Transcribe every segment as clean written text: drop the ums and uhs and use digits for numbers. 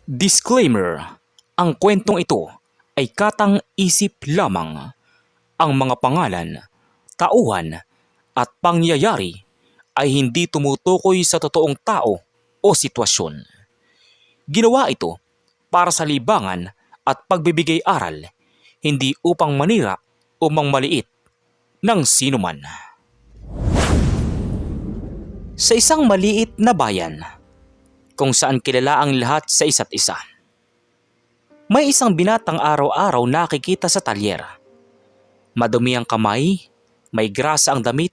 Disclaimer: ang kwentong ito ay katang-isip lamang. Ang mga pangalan, tauhan at pangyayari ay hindi tumutukoy sa totoong tao o sitwasyon. Ginawa ito para sa libangan at pagbibigay aral, hindi upang manira o mangmaliit ng sinuman. Sa isang maliit na bayan, kung saan kilala ang lahat sa isa't isa, may isang binatang araw-araw nakikita sa talyer. Madumi ang kamay, may grasa ang damit,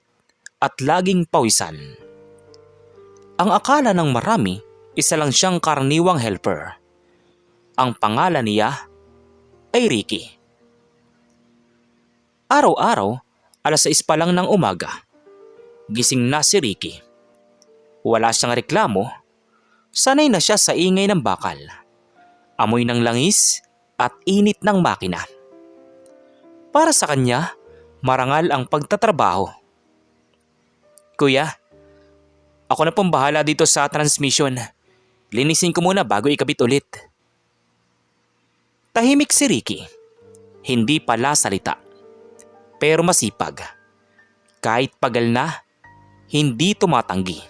at laging pawisan. Ang akala ng marami, isa lang siyang karaniwang helper. Ang pangalan niya ay Ricky. Araw-araw, 6:00 pa lang ng umaga, gising na si Ricky. Wala siyang reklamo, sanay na siya sa ingay ng bakal, amoy ng langis at init ng makina. Para sa kanya, marangal ang pagtatrabaho. Kuya, ako na pong bahala dito sa transmission. Linisin ko muna bago ikabit ulit. Tahimik si Ricky. Hindi pala salita, pero masipag. Kahit pagal na, hindi tumatanggi.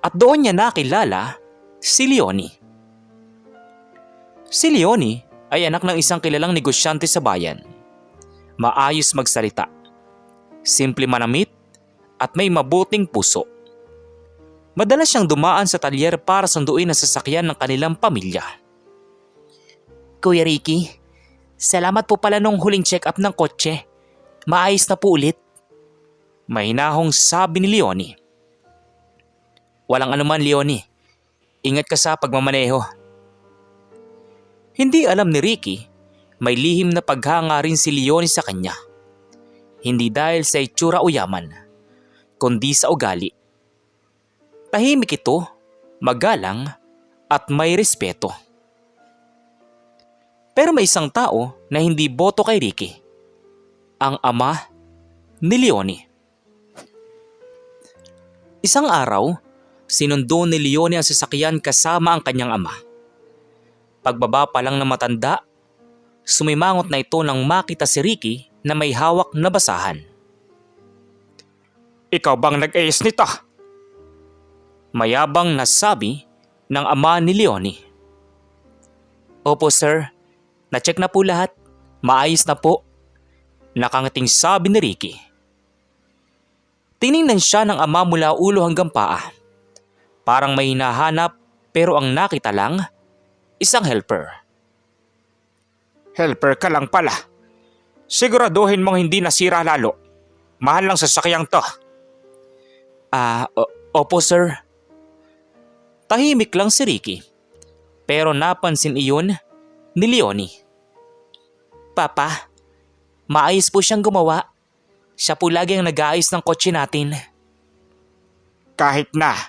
At doon niya nakilala si Leonie. Si Leonie ay anak ng isang kilalang negosyante sa bayan. Maayos magsalita, simple manamit at may mabuting puso. Madalas siyang dumaan sa talyer para sunduin ang sasakyan ng kanilang pamilya. Kuya Ricky, salamat po pala nung huling check-up ng kotse. Maayos na po ulit. Mahinahong sabi ni Leonie. Walang anuman, Leonie. Ingat ka sa pagmamaneho. Hindi alam ni Ricky, may lihim na paghanga rin si Leonie sa kanya. Hindi dahil sa itsura o yaman, kundi sa ugali. Tahimik ito, magalang at may respeto. Pero may isang tao na hindi boto kay Ricky. Ang ama ni Leonie. Isang araw, sinundo ni Leonie ang sasakyan kasama ang kanyang ama. Pagbaba pa lang ng matanda, sumimangot na ito nang makita si Ricky na may hawak na basahan. Ikaw bang nag-ayos nito? Mayabang na sabi ng ama ni Leonie. Opo sir, na-check na po lahat. Maayos na po. Nakangating sabi ni Ricky. Tiningnan siya ng ama mula ulo hanggang paa. Parang may hinahanap pero ang nakita lang, isang helper. Helper ka lang pala. Siguraduhin mong hindi nasira lalo. Mahal lang sasakyang to. Opo sir. Tahimik lang si Ricky. Pero napansin iyon ni Leonie. Papa, maayos po siyang gumawa. Siya po lagi ang nag-aayos ng kotse natin. Kahit na.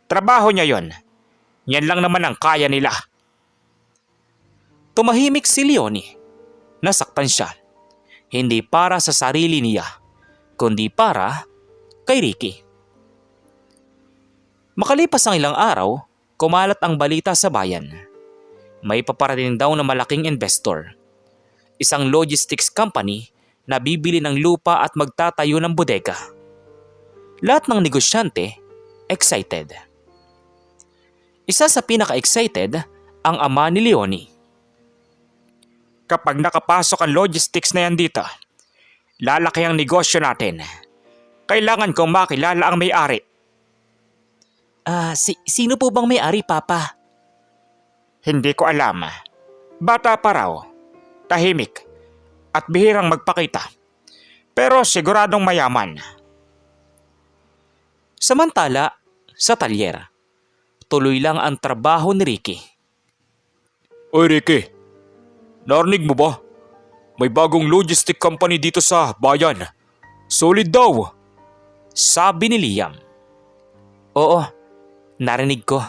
Trabaho niya yon. Yan lang naman ang kaya nila. Tumahimik si Leonie. Nasaktan siya. Hindi para sa sarili niya, kundi para kay Ricky. Makalipas ang ilang araw, kumalat ang balita sa bayan. May paparating daw na malaking investor. Isang logistics company na bibili ng lupa at magtatayo ng bodega. Lahat ng negosyante excited. Isa sa pinaka-excited ang ama ni Leonie. Kapag nakapasok ang logistics na yan dito, lalaki ang negosyo natin. Kailangan kong makilala ang may-ari. Sino po bang may-ari, Papa? Hindi ko alam. Bata pa raw, tahimik, at bihirang magpakita. Pero siguradong mayaman. Samantala, sa talyer, tuloy lang ang trabaho ni Ricky. Oy Ricky, narinig mo ba? May bagong logistic company dito sa bayan. Solid daw. Sabi ni Liam. Oo, narinig ko.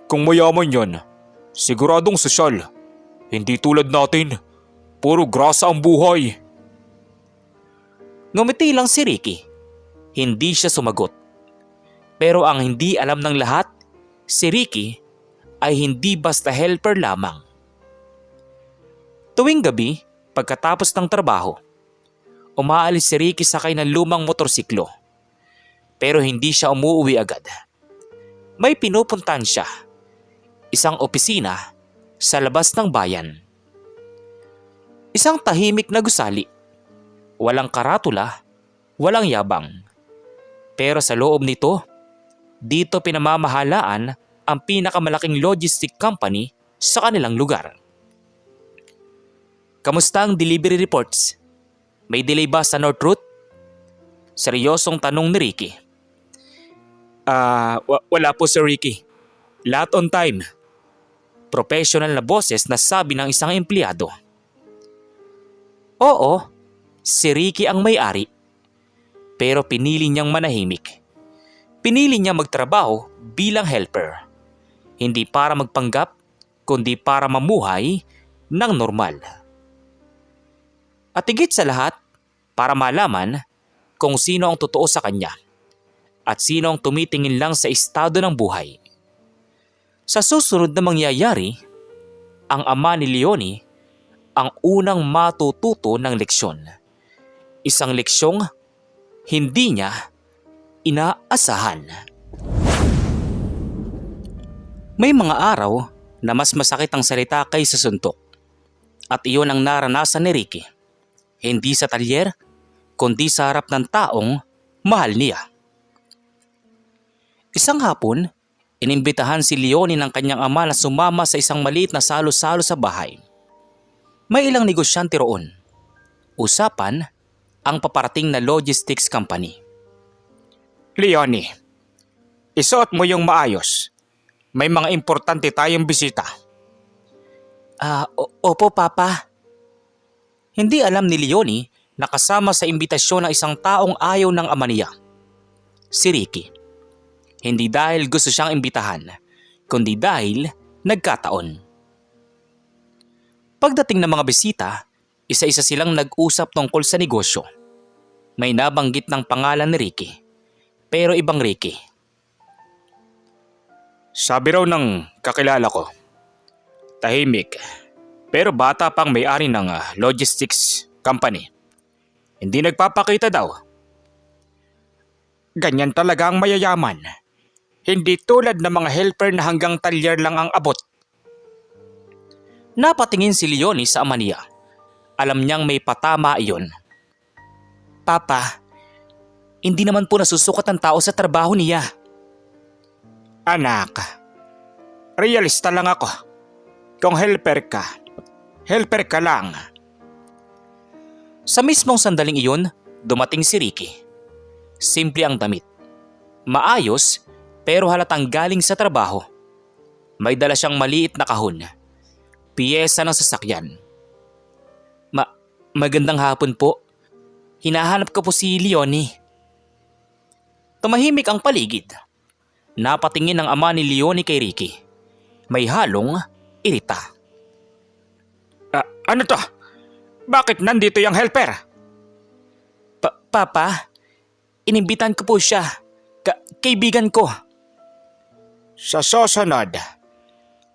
Kung mayaman yan, siguradong sosyal. Hindi tulad natin. Puro grasa ang buhay. Ngumiti lang si Ricky. Hindi siya sumagot. Pero ang hindi alam ng lahat, si Ricky ay hindi basta helper lamang. Tuwing gabi, pagkatapos ng trabaho, umaalis si Ricky sakay ng lumang motorsiklo. Pero hindi siya umuwi agad. May pinupuntahan siya, isang opisina sa labas ng bayan. Isang tahimik na gusali, walang karatula, walang yabang. Pero sa loob nito, dito pinamamahalaan ang pinakamalaking logistic company sa kanilang lugar. Kamusta ang delivery reports? May delay ba sa North Route? Seryosong tanong ni Ricky. Wala po Sir Ricky. Lahat on time. Professional na boses na sabi ng isang empleyado. Oo, si Ricky ang may-ari. Pero pinili niyang manahimik. Pinili niya magtrabaho bilang helper. Hindi para magpanggap, kundi para mamuhay ng normal. At higit sa lahat, para malaman kung sino ang totoo sa kanya at sino ang tumitingin lang sa estado ng buhay. Sa susunod na mangyayari, ang ama ni Leonie ang unang matututo ng leksyon. Isang leksyong hindi niya inaasahan. May mga araw na mas masakit ang salita kaysa suntok. At iyon ang naranasan ni Ricky. Hindi sa talyer, kundi sa harap ng taong mahal niya. Isang hapon, inimbitahan si Leonie ng kanyang ama na sumama sa isang maliit na salo-salo sa bahay. May ilang negosyante roon. Usapan ang paparating na logistics company. Leonie, isuot mo yung maayos. May mga importante tayong bisita. Opo Papa. Hindi alam ni Leonie na kasama sa imbitasyon ng isang taong ayaw ng ama niya, si Ricky. Hindi dahil gusto siyang imbitahan, kundi dahil nagkataon. Pagdating ng mga bisita, isa-isa silang nag-usap tungkol sa negosyo. May nabanggit ng pangalan ni Ricky, pero ibang Ricky. Sabi raw ng kakilala ko, tahimik, pero bata pang may-ari ng logistics company. Hindi nagpapakita daw. Ganyan talaga ang mayayaman. Hindi tulad ng mga helper na hanggang talyer lang ang abot. Napatingin si Leonie sa ama niya. Alam niyang may patama iyon. Papa, hindi naman po nasusukat ang tao sa trabaho niya. Anak, realista lang ako. Kung helper ka lang. Sa mismong sandaling iyon, dumating si Ricky. Simple ang damit. Maayos, pero halatang galing sa trabaho. May dala siyang maliit na kahon. Piyesa ng sasakyan. Magandang hapon po. Hinahanap ko po si Leonie. Tumahimik ang paligid. Napatingin ang ama ni Leonie kay Ricky. May halong irita. Ano to? Bakit nandito yung helper? Papa, inimbitan ko po siya. Kaibigan ko. Sa susunod,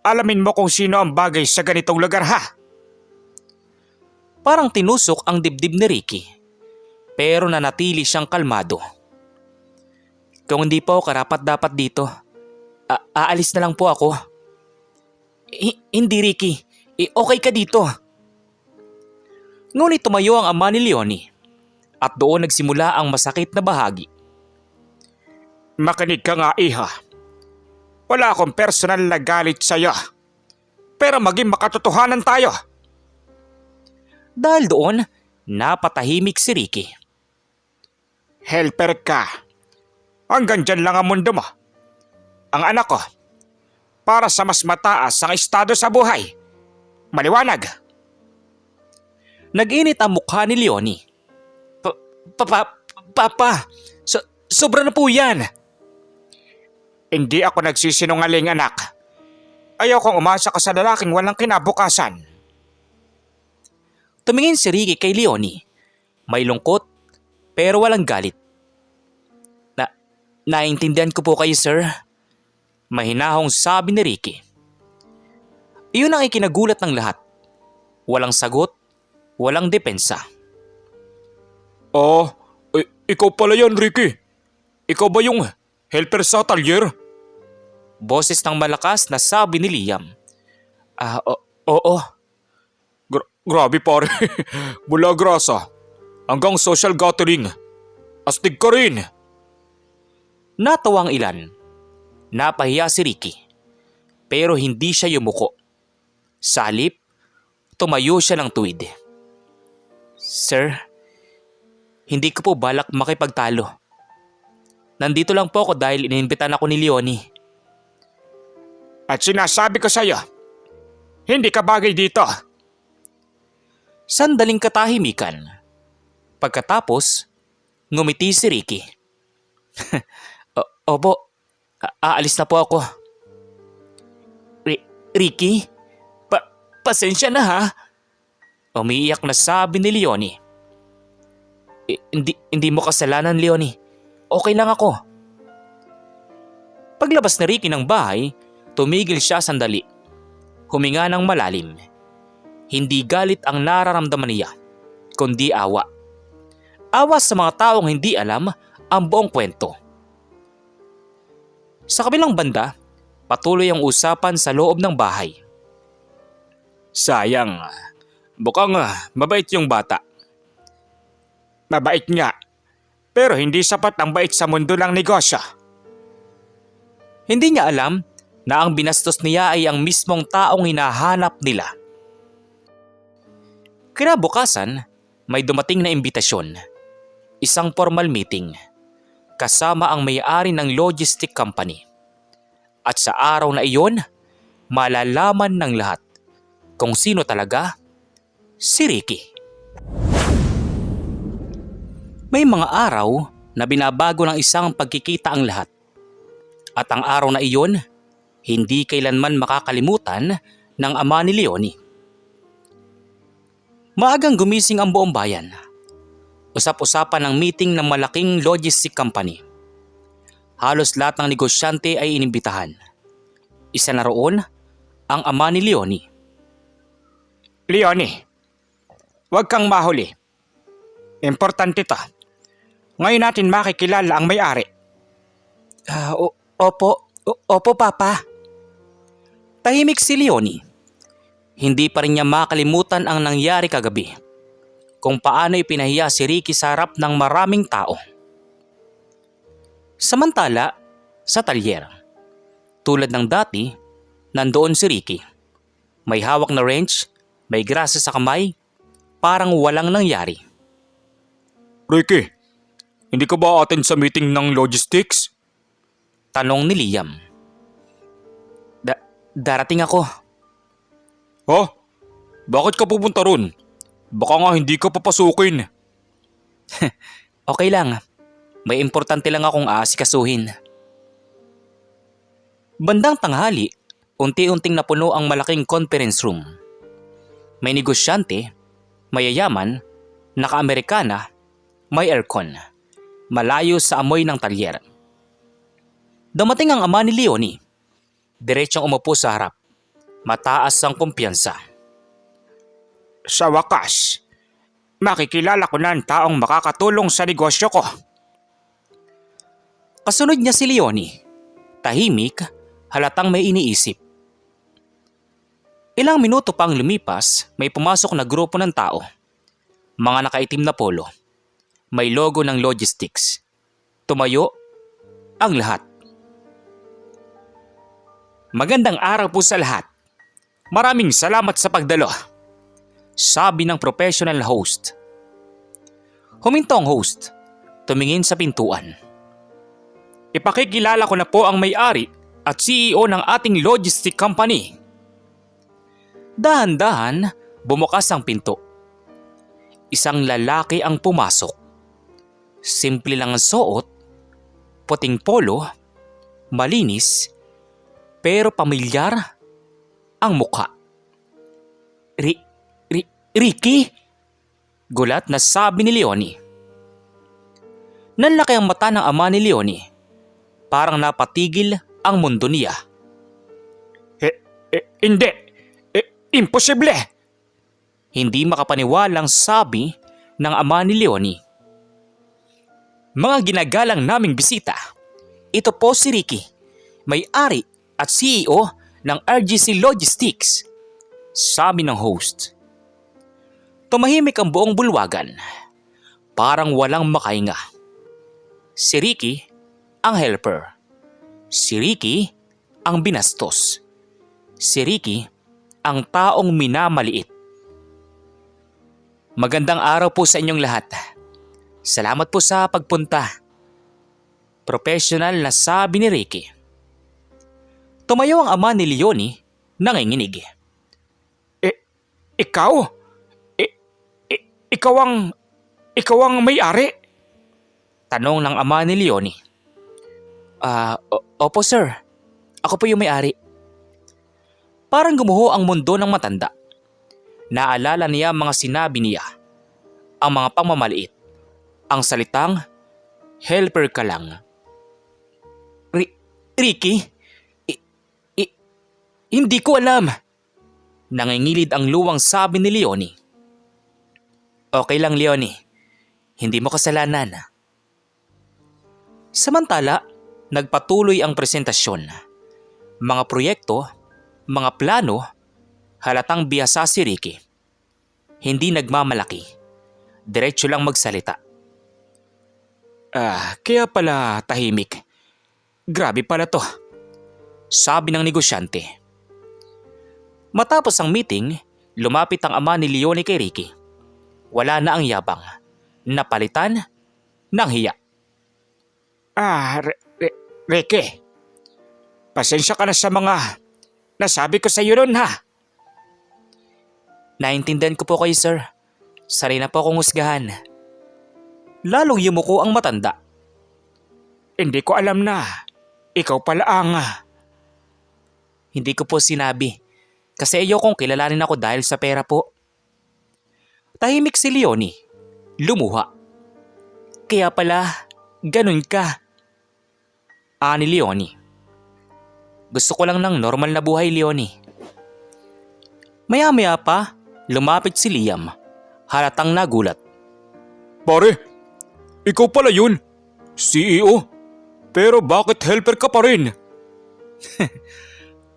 alamin mo kung sino ang bagay sa ganitong lugar ha? Parang tinusok ang dibdib ni Ricky. Pero nanatili siyang kalmado. Kung hindi po karapat-dapat dito, aalis na lang po ako. Hindi Ricky, okay ka dito. Ngunit tumayo ang ama ni Leonie at doon nagsimula ang masakit na bahagi. Makinig ka nga iha. Wala akong personal na galit sa'yo. Pero maging makatotohanan tayo. Dahil doon, napatahimik si Ricky. Helper ka. Hanggang dyan lang ang mundo mo. Ang anak ko, para sa mas mataas ang estado sa buhay. Maliwanag. Nag-init ang mukha ni Leonie. Papa, sobra na po yan. Hindi ako nagsisinungaling anak. Ayaw kong umasa ka sa lalaking walang kinabukasan. Tumingin si Ricky kay Leonie. May lungkot pero walang galit. Naintindihan ko po kayo sir. Mahinahong sabi ni Ricky. Iyon ang ikinagulat ng lahat. Walang sagot, walang depensa. Ikaw pala yan, Ricky. Ikaw ba yung helper sa talyer? Boses ng malakas na sabi ni Liam. Oo. Grabe pare, mula grasa hanggang social gathering. Astig ka rin. Natawang ilan. Napahiya si Ricky. Pero hindi siya yumuko. Sa halip, tumayo siya ng tuwid. Sir, hindi ko po balak makipagtalo. Nandito lang po ako dahil inimbitan ako ni Leonie. At sinasabi ko sa'yo, hindi ka bagay dito. Sandaling katahimikan. Pagkatapos, ngumiti si Ricky. Opo, aalis na po ako. Ricky? Pasensya na ha? Umiiyak na sabi ni Leonie. Hindi mo kasalanan, Leonie. Okay lang ako. Paglabas ni Ricky ng bahay, tumigil siya sandali. Huminga ng malalim. Hindi galit ang nararamdaman niya, kundi awa. Awa sa mga taong hindi alam ang buong kwento. Sa kabilang banda, patuloy ang usapan sa loob ng bahay. Sayang, mukhang mabait yung bata. Mabait nga, pero hindi sapat ang bait sa mundo ng negosyo. Hindi niya alam na ang binastos niya ay ang mismong taong hinahanap nila. Kinabukasan, may dumating na imbitasyon. Isang formal meeting. Kasama ang may-ari ng logistic company. At sa araw na iyon, malalaman ng lahat kung sino talaga si Ricky. May mga araw na binabago ng isang pagkikita ang lahat. At ang araw na iyon, hindi kailanman makakalimutan ng ama ni Leonie. Maagang gumising ang buong bayan. Usap-usapan ng meeting ng malaking logistic company. Halos lahat ng negosyante ay inimbitahan. Isa na roon ang ama ni Leonie. Leonie, huwag kang mahuli. Importante ito. Ngayon natin makikilala ang may-ari. Opo, Papa. Tahimik si Leonie. Hindi pa rin niya makalimutan ang nangyari kagabi. Kung paano ipinahiya si Ricky sa harap ng maraming tao. Samantala, sa talyer, tulad ng dati, nandoon si Ricky. May hawak na wrench, may grasa sa kamay, parang walang nangyari. Ricky, hindi ka ba attend sa meeting ng logistics? Tanong ni Liam. Darating ako. Bakit ka pupunta ron? Baka nga hindi ka papasukin. Okay lang. May importante lang akong aasikasuhin. Bandang tanghali, unti-unting napuno ang malaking conference room. May negosyante, mayayaman, naka-Amerikana, may aircon, malayo sa amoy ng talyer. Dumating ang ama ni Leonie. Diretsong umupo sa harap. Mataas ang kumpiyansa. Sa wakas, makikilala ko na ang taong makakatulong sa negosyo ko. Kasunod niya si Leonie. Tahimik, halatang may iniisip. Ilang minuto pang lumipas, may pumasok na grupo ng tao. Mga nakaitim na polo. May logo ng logistics. Tumayo ang lahat. Magandang araw po sa lahat. Maraming salamat sa pagdalo. Sabi ng professional host. Huminto ang host. Tumingin sa pintuan. Ipakikilala ko na po ang may-ari at CEO ng ating logistic company. Dahan-dahan, bumukas ang pinto. Isang lalaki ang pumasok. Simple lang ang suot, puting polo, malinis, pero pamilyar ang mukha. Ricky? Gulat na sabi ni Leonie. Nanlaki ang mata ng ama ni Leonie. Parang napatigil ang mundo niya. Hindi. Imposible! Hindi makapaniwalang sabi ng ama ni Leonie. Mga ginagalang naming bisita, ito po si Ricky, may-ari at CEO ng RGC Logistics, sabi ng host. Tumahimik ang buong bulwagan, parang walang makahinga. Si Ricky ang helper. Si Ricky ang binastos. Si Ricky ang taong minamaliit. Magandang araw po sa inyong lahat. Salamat po sa pagpunta. Professional na sabi ni Ricky. Tumayo ang ama ni Leonie, nanginginig. Ikaw? Ikaw ang may-ari? Tanong ng ama ni Leonie. Opo sir. Ako po yung may-ari. Parang gumuho ang mundo ng matanda. Naalala niya ang mga sinabi niya. Ang mga pangmamaliit. Ang salitang, helper ka lang. Ricky? Hindi ko alam. Nangingilid ang luwang sabi ni Leonie. Okay lang Leonie. Hindi mo kasalanan. Samantala, nagpatuloy ang presentasyon. Mga proyekto, mga plano, halatang bihasa si Ricky. Hindi nagmamalaki. Diretso lang magsalita. Kaya pala tahimik. Grabe pala to. Sabi ng negosyante. Matapos ang meeting, lumapit ang ama ni Leonie kay Ricky. Wala na ang yabang. Napalitan ng hiya. Ricky. Pasensya ka na sa mga nasabi ko sa iyo ron ha. Naintindihan ko po kayo sir. Sarili na po akong husgahan. Lalong yumuko ang matanda. Hindi ko alam na ikaw pala ang... Hindi ko po sinabi. Kasi ayokong kilalanin ako dahil sa pera po. Tahimik si Leonie. Lumuha. Kaya pala, ganun ka. Ani Leonie. Gusto ko lang ng normal na buhay, Leonie. Maya-maya pa, lumapit si Liam. Halatang nagulat. Pare, ikaw pala yun. CEO. Pero bakit helper ka pa rin?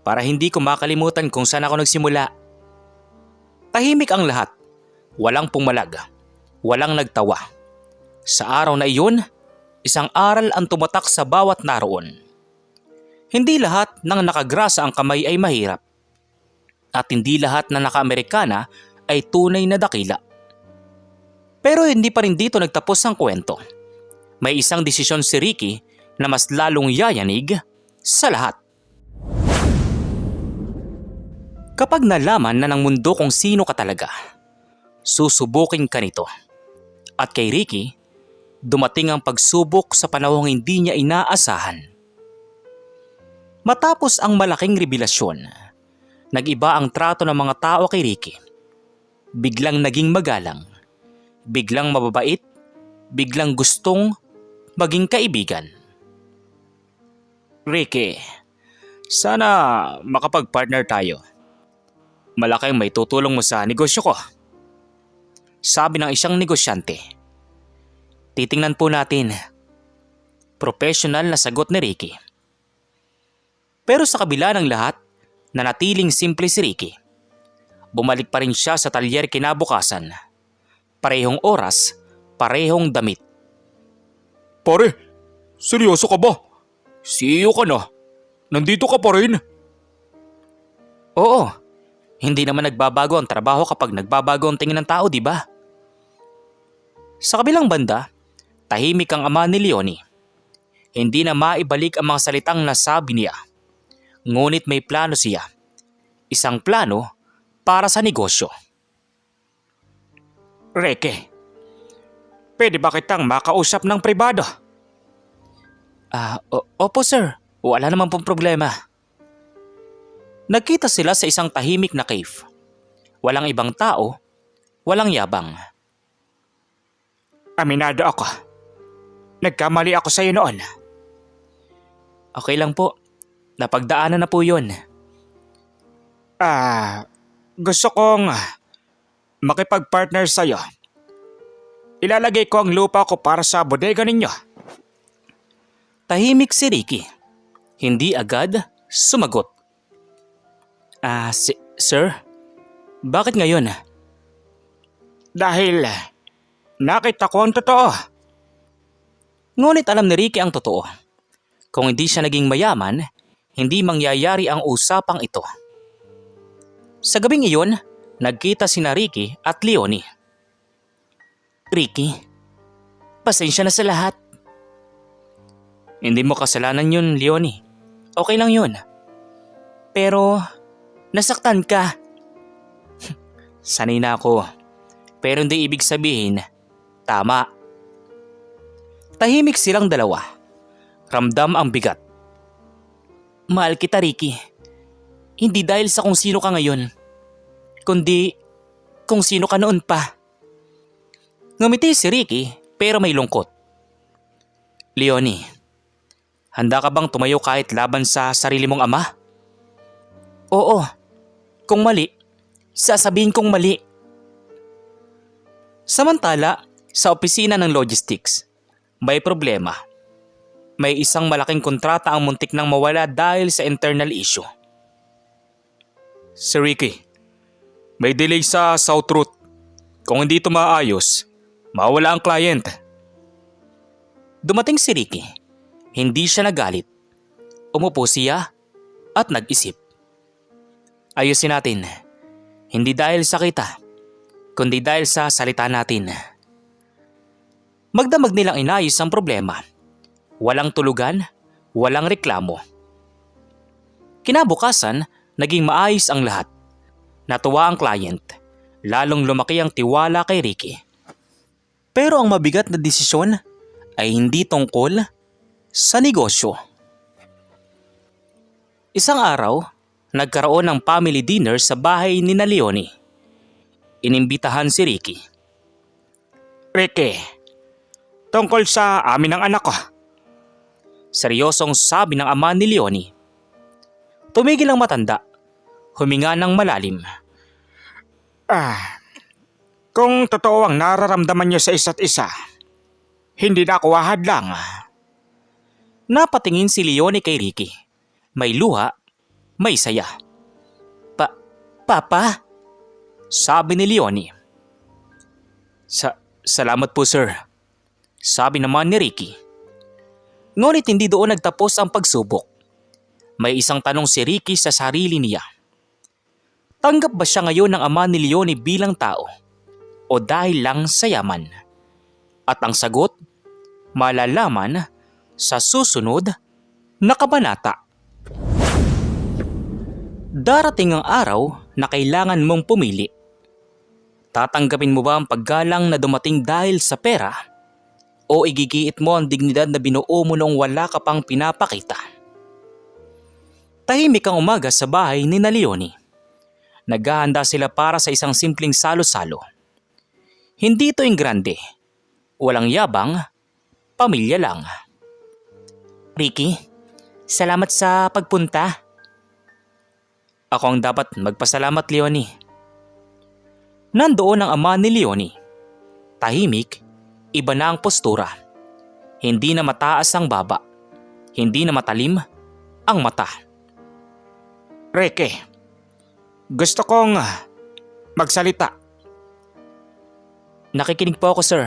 Para hindi ko makalimutan kung saan ako nagsimula. Tahimik ang lahat. Walang pumalag. Walang nagtawa. Sa araw na iyon, isang aral ang tumatak sa bawat naroon. Hindi lahat ng nakagrasa ang kamay ay mahirap. At hindi lahat na naka-Amerikana ay tunay na dakila. Pero hindi pa rin dito nagtapos ang kwento. May isang desisyon si Ricky na mas lalong yayanig sa lahat. Kapag nalaman na ng mundo kung sino ka talaga, susubukin ka nito. At kay Ricky, dumating ang pagsubok sa panahong hindi niya inaasahan. Matapos ang malaking revelasyon, nag-iba ang trato ng mga tao kay Ricky. Biglang naging magalang, biglang mababait, biglang gustong maging kaibigan. Ricky, sana makapag-partner tayo. Malaking may tutulong mo sa negosyo ko. Sabi ng isang negosyante. Titingnan po natin. Professional na sagot ni Ricky. Pero sa kabila ng lahat, nanatiling simple si Ricky. Bumalik pa rin siya sa talyer kinabukasan. Parehong oras, parehong damit. Pare, seryoso ka ba? CEO ka na. Nandito ka pa rin? Oo, hindi naman nagbabago ang trabaho kapag nagbabago ang tingin ng tao, di ba? Sa kabilang banda, tahimik ang ama ni Leonie. Hindi na maibalik ang mga salitang nasabi niya. Ngunit may plano siya. Isang plano para sa negosyo. Ricky, pwede ba kitang makausap ng pribado? Opo sir, wala naman pong problema. Nagkita sila sa isang tahimik na cave. Walang ibang tao, walang yabang. Aminado ako. Nagkamali ako sa iyo noon. Okay lang po, napagdaanan na po yun. Gusto kong makipag-partner sa'yo. Ilalagay ko ang lupa ko para sa bodega ninyo. Tahimik si Ricky. Hindi agad sumagot. Sir? Bakit ngayon? Dahil nakita ko ang totoo. Ngunit alam ni Ricky ang totoo. Kung hindi siya naging mayaman, hindi mangyayari ang usapang ito. Sa gabing iyon, nagkita sina Ricky at Leonie. Ricky, pasensya na sa lahat. Hindi mo kasalanan yun, Leonie. Okay lang yun. Pero, nasaktan ka. Sanay na ako. Pero hindi ibig sabihin, tama. Tahimik silang dalawa. Ramdam ang bigat. Mahal kita, Ricky. Hindi dahil sa kung sino ka ngayon, kundi kung sino ka noon pa. Ngumiti si Ricky pero may lungkot. Leonie, handa ka bang tumayo kahit laban sa sarili mong ama? Oo. Kung mali, sasabihin kong mali. Samantala, sa opisina ng logistics, may problema. May isang malaking kontrata ang muntik nang mawala dahil sa internal issue. Si Ricky, may delay sa South Route. Kung hindi ito maayos, mawala ang client. Dumating si Ricky. Hindi siya nagalit. Umupo siya at nag-isip. Ayusin natin. Hindi dahil sa kita, kundi dahil sa salita natin. Magdamag nilang inayos ang problema. Walang tulugan, walang reklamo. Kinabukasan, naging maayos ang lahat. Natuwa ang client. Lalong lumaki ang tiwala kay Ricky. Pero ang mabigat na desisyon ay hindi tungkol sa negosyo. Isang araw, nagkaroon ng family dinner sa bahay ni Leonie. Inimbitahan si Ricky. Ricky, tungkol sa amin ng anak ko. Seryosong sabi ng ama ni Leonie. Tumigil ang matanda. Huminga ng malalim. Kung totoo ang nararamdaman niyo sa isa't isa, hindi na ako hahadlang. Napatingin si Leonie kay Ricky. May luha, may saya. Papa? Sabi ni Leonie. Salamat po, sir. Sabi naman ni Ricky. Ngunit hindi doon nagtapos ang pagsubok. May isang tanong si Ricky sa sarili niya. Tanggap ba siya ngayon ng ama ni Leonie bilang tao? O dahil lang sa yaman? At ang sagot, malalaman sa susunod na kabanata. Darating ang araw na kailangan mong pumili. Tatanggapin mo ba ang paggalang na dumating dahil sa pera? O igigiit mo ang dignidad na binuo mo noong wala ka pang pinapakita? Tahimik ang umaga sa bahay ni Leonie. Naghahanda sila para sa isang simpleng salo-salo. Hindi ito yung grande. Walang yabang, pamilya lang. Ricky, salamat sa pagpunta. Ako ang dapat magpasalamat, Leonie. Nandoon ang ama ni Leonie. Tahimik, iba na ang postura. Hindi na mataas ang baba. Hindi na matalim ang mata. Ricky, gusto kong magsalita. Nakikinig po ako, sir.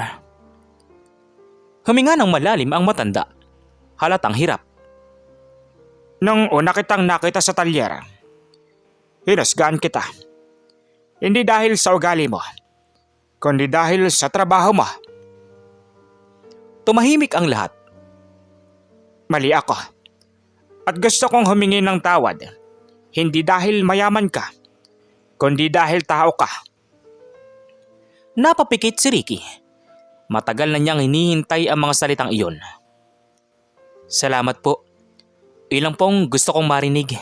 Huminga ng malalim ang matanda. Halatang hirap. Nung una kitang nakita sa talyer, hinasgaan kita. Hindi dahil sa ugali mo, kundi dahil sa trabaho mo. Tumahimik ang lahat. Mali ako. At gusto kong humingi ng tawad. Hindi dahil mayaman ka, kundi dahil tao ka. Napapikit si Ricky. Matagal na niyang hinihintay ang mga salitang iyon. Salamat po. Ilang pong gusto kong marinig.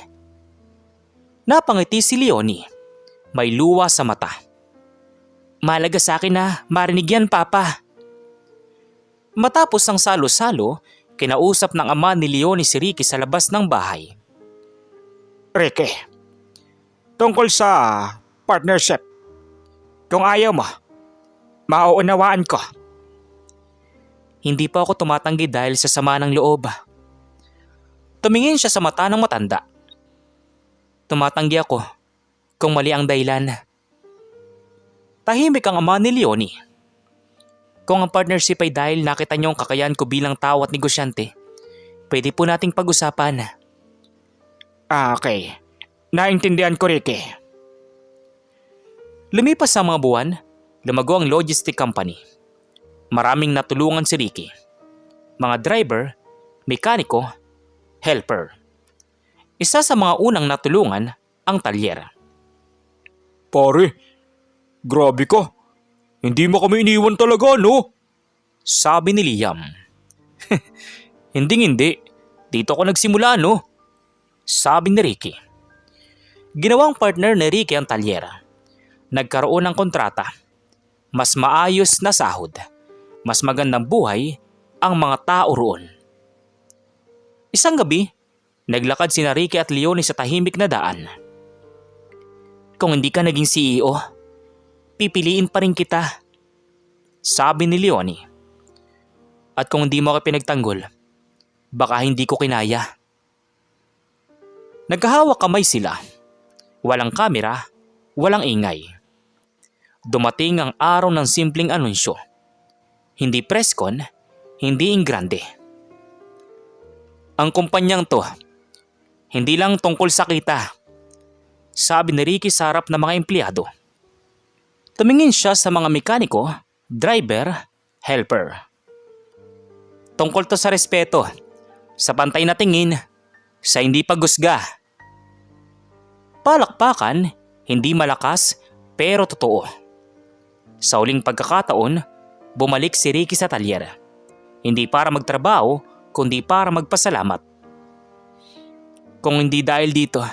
Napangiti si Leonie. May luwa sa mata. Mahalaga sa akin na marinig yan, Papa. Matapos ang salo-salo, kinausap ng ama ni Leonie si Ricky sa labas ng bahay. Ricky, tungkol sa partnership. Kung ayaw mo, mauunawaan ko. Hindi pa ako tumatanggi dahil sa sama ng loob. Tumingin siya sa mata ng matanda. Tumatanggi ako kung mali ang dahilan. Tahimik ang ama ni Leonie. Kung ang partnership ay dahil nakita niyo ang kakayahan ko bilang tao at negosyante, pwede po nating pag-usapan. Okay. Naintindihan ko, Ricky. Lumipas ang mga buwan, lumago ang logistic company. Maraming natulungan si Ricky. Mga driver, mekaniko, helper. Isa sa mga unang natulungan ang talyer. Pare, grabe ka. Hindi mo kami iniwan talaga, no? Sabi ni Liam. Hindi. Dito ako nagsimula, no? Sabi ni Ricky. Ginawang partner ni Ricky ang talyer. Nagkaroon ng kontrata. Mas maayos na sahod. Mas magandang buhay ang mga tao roon. Isang gabi, naglakad sina Ricky at Leonie sa tahimik na daan. Kung hindi ka naging CEO, pipiliin pa rin kita. Sabi ni Leonie. At kung hindi mo ako pinagtanggol, baka hindi ko kinaya. Nagkahawak kamay sila. Walang kamera, walang ingay. Dumating ang araw ng simpleng anunsyo. Hindi press con, hindi ingrande. Ang kumpanyang to, hindi lang tungkol sa kita. Sabi ni Ricky sa harap ng mga empleyado. Tumingin siya sa mga mekaniko, driver, helper. Tungkol to sa respeto, sa pantay na tingin, sa hindi paghusga. Palakpakan, hindi malakas pero totoo. Sa uling pagkakataon, bumalik si Ricky sa talyer. Hindi para magtrabaho, kundi para magpasalamat. Kung hindi dahil dito,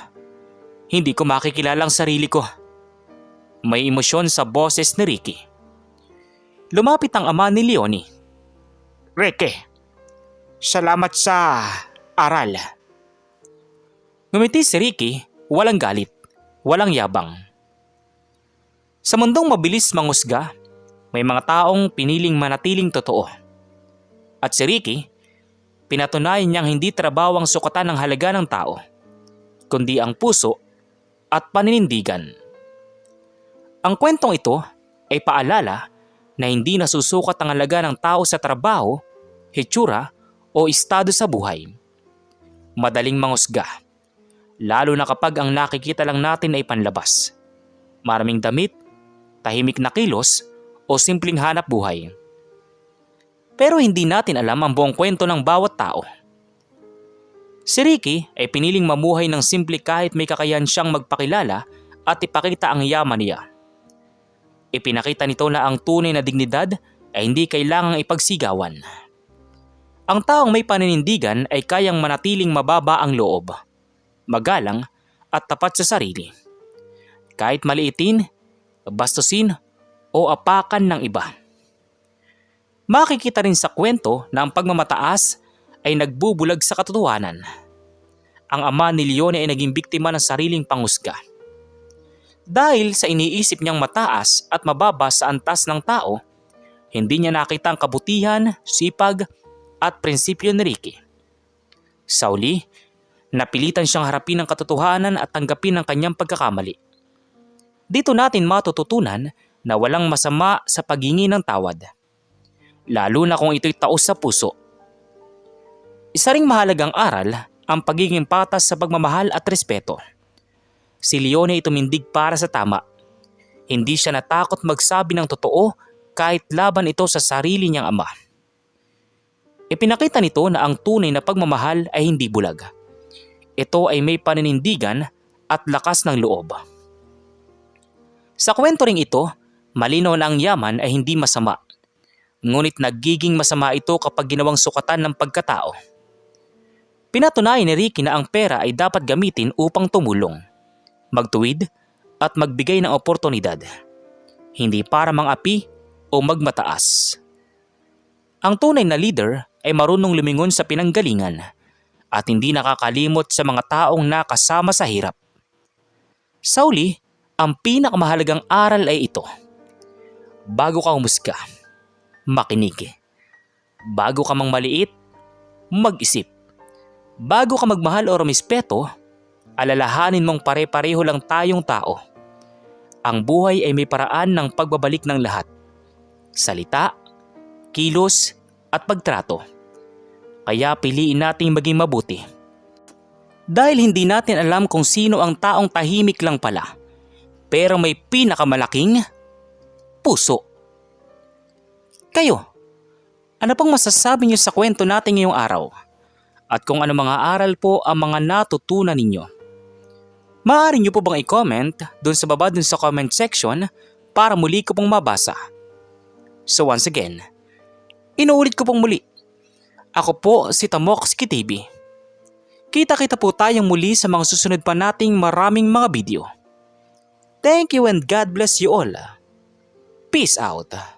hindi ko makikilala ang sarili ko. May emosyon sa boses ni Ricky. Lumapit ang ama ni Leonie. Ricky, salamat sa aral. Ngumiti si Ricky, walang galit, walang yabang. Sa mundong mabilis manghusga, may mga taong piniling manatiling totoo. At si Ricky, pinatunayan niyang hindi trabaho ang sukatan ng halaga ng tao, kundi ang puso at paninindigan. Ang kwentong ito ay paalala na hindi nasusukat ang halaga ng tao sa trabaho, hitsura o estado sa buhay. Madaling manghusga, lalo na kapag ang nakikita lang natin ay panlabas. Maraming damit, tahimik na kilos o simpleng hanap buhay. Pero hindi natin alam ang buong kwento ng bawat tao. Si Ricky ay piniling mamuhay ng simple kahit may kakayahan siyang magpakilala at ipakita ang yaman niya. Ipinakita nito na ang tunay na dignidad ay hindi kailangang ipagsigawan. Ang taong may paninindigan ay kayang manatiling mababa ang loob, magalang at tapat sa sarili. Kahit maliitin, bastusin o apakan ng iba. Makikita rin sa kwento na ang pagmamataas ay nagbubulag sa katotohanan. Ang ama ni Leonie ay naging biktima ng sariling panghusga. Dahil sa iniisip niyang mataas at mababa sa antas ng tao, hindi niya nakita ang kabutihan, sipag at prinsipyo ni Ricky. Sa uli, napilitan siyang harapin ang katotohanan at tanggapin ang kanyang pagkakamali. Dito natin matututunan na walang masama sa paghingi ng tawad, lalo na kung ito'y taos sa puso. Isa ring mahalagang aral ang pagiging patas sa pagmamahal at respeto. Si Leonie ay tumindig para sa tama. Hindi siya natakot magsabi ng totoo kahit laban ito sa sarili niyang ama. Ipinakita nito na ang tunay na pagmamahal ay hindi bulag. Ito ay may paninindigan at lakas ng loob. Sa kwento ring ito, malinaw na ang yaman ay hindi masama. Ngunit nagiging masama ito kapag ginawang sukatan ng pagkatao. Pinatunayan ni Ricky na ang pera ay dapat gamitin upang tumulong, magtuwid at magbigay ng oportunidad, hindi para mangapi o magmataas. Ang tunay na leader ay marunong lumingon sa pinanggalingan at hindi nakakalimot sa mga taong nakasama sa hirap. Sa uli, Ang pinakamahalagang aral ay ito. Bago ka humusga, makinig. Bago ka mang maliit, mag-isip. Bago ka magmahal o rumispeto, alalahanin mong pare-pareho lang tayong tao. Ang buhay ay may paraan ng pagbabalik ng lahat. Salita, kilos, at pagtrato. Kaya piliin nating maging mabuti. Dahil hindi natin alam kung sino ang taong tahimik lang pala, pero may pinakamalaking puso. Kayo, ano pang masasabi niyo sa kwento natin ngayong araw? At kung ano mga aral po ang mga natutunan ninyo? Maaari niyo po bang i-comment doon sa baba doon sa comment section para muli ko pong mabasa? So once again, inuulit ko pong muli. Ako po si Tamoxki TV. Kita-kita po tayong muli sa mga susunod pa nating maraming mga video. Thank you and God bless you all. Peace out.